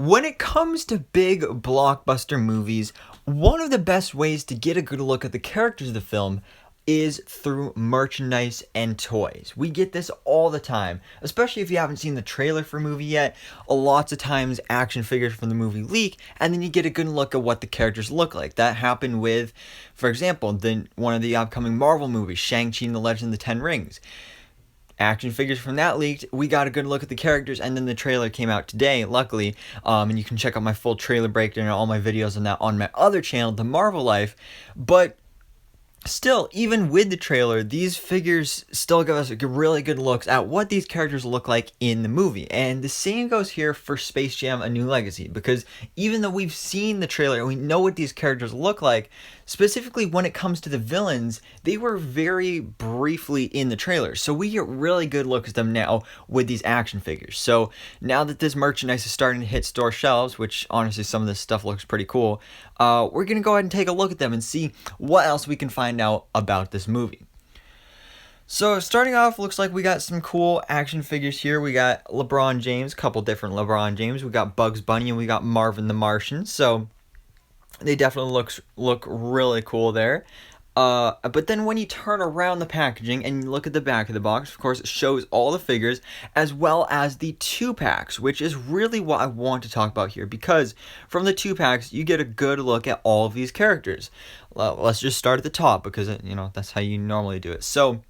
When it comes to big blockbuster movies, one of the best ways to get a good look at the characters of the film is through merchandise and toys. We get this all the time, especially if you haven't seen the trailer for a movie yet. Lots of times action figures from the movie leak, and then you get a good look at what the characters look like. That happened with, for example, one of the upcoming Marvel movies, Shang-Chi and the Legend of the Ten Rings. Action figures from that leaked, we got a good look at the characters, and then the trailer came out today, luckily, and you can check out my full trailer breakdown and all my videos on that on my other channel, The Marvel Life. But still, even with the trailer, these figures still give us really good looks at what these characters look like in the movie. And the same goes here for Space Jam: A New Legacy, because even though we've seen the trailer and we know what these characters look like, specifically when it comes to the villains, they were very briefly in the trailer. So we get really good looks at them now with these action figures. So now that this merchandise is starting to hit store shelves, which honestly some of this stuff looks pretty cool, we're going to go ahead and take a look at them and see what else we can find out about this movie. So starting off, looks like we got some cool action figures here. We got LeBron James, a couple different LeBron James. We got Bugs Bunny and we got Marvin the Martian. So they definitely look really cool there. But then when you turn around the packaging and you look at the back of the box, of course, it shows all the figures as well as the 2-packs, which is really what I want to talk about here, because from the 2-packs, you get a good look at all of these characters. Let's just start at the top, because, that's how you normally do it. So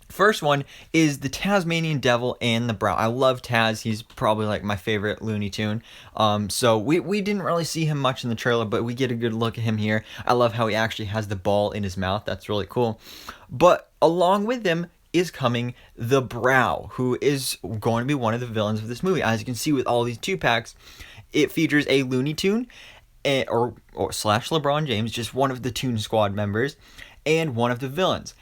first one is the Tasmanian Devil and the Brow. I love Taz. He's probably like my favorite Looney Tune. So we didn't really see him much in the trailer, but we get a good look at him here. I love how he actually has the ball in his mouth. That's really cool. But along with him is coming the Brow, who is going to be one of the villains of this movie. As you can see with all these 2-packs, it features a Looney Tune or slash LeBron James, just one of the Toon Squad members, and one of the villains.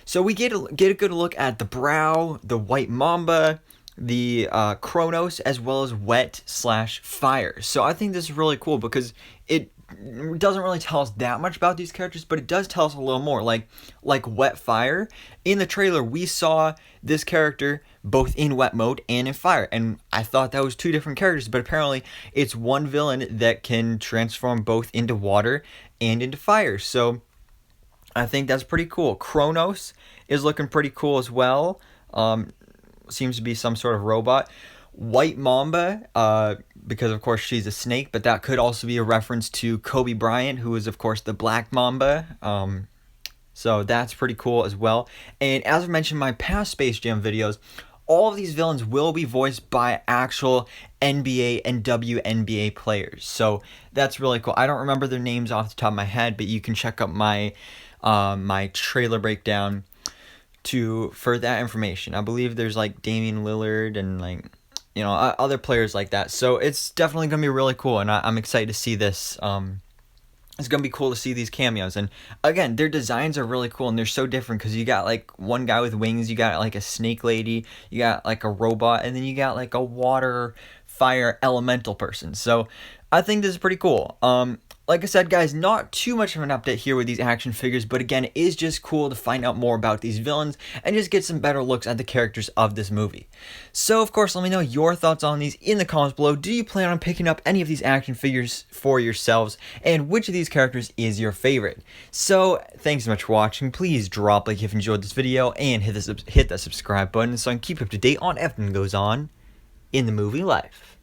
So we get a good look at the Brow, the White Mamba, the Kronos, as well as Wet/Fire. So I think this is really cool because it doesn't really tell us that much about these characters, but it does tell us a little more. Like Wet Fire, in the trailer we saw this character both in wet mode and in fire, and I thought that was two different characters, but apparently it's one villain that can transform both into water and into fire. So I think that's pretty cool. Kronos is looking pretty cool as well. Seems to be some sort of robot. White Mamba, because of course she's a snake, but that could also be a reference to Kobe Bryant, who is of course the Black Mamba. So that's pretty cool as well. And as I mentioned in my past Space Jam videos, all of these villains will be voiced by actual NBA and WNBA players. So that's really cool. I don't remember their names off the top of my head, but you can check out my my trailer breakdown for that information. I believe there's like Damian Lillard and other players like that. So it's definitely going to be really cool, and I'm excited to see this. It's going to be cool to see these cameos. And again, their designs are really cool, and they're so different because you got like one guy with wings, you got like a snake lady, you got like a robot, and then you got like a water, fire, elemental person. So I think this is pretty cool. Like I said, guys, not too much of an update here with these action figures, but again, it is just cool to find out more about these villains and just get some better looks at the characters of this movie. So, of course, let me know your thoughts on these in the comments below. Do you plan on picking up any of these action figures for yourselves, and which of these characters is your favorite? So, thanks so much for watching. Please drop a like if you enjoyed this video, and hit that subscribe button so I can keep you up to date on everything that goes on in the movie life.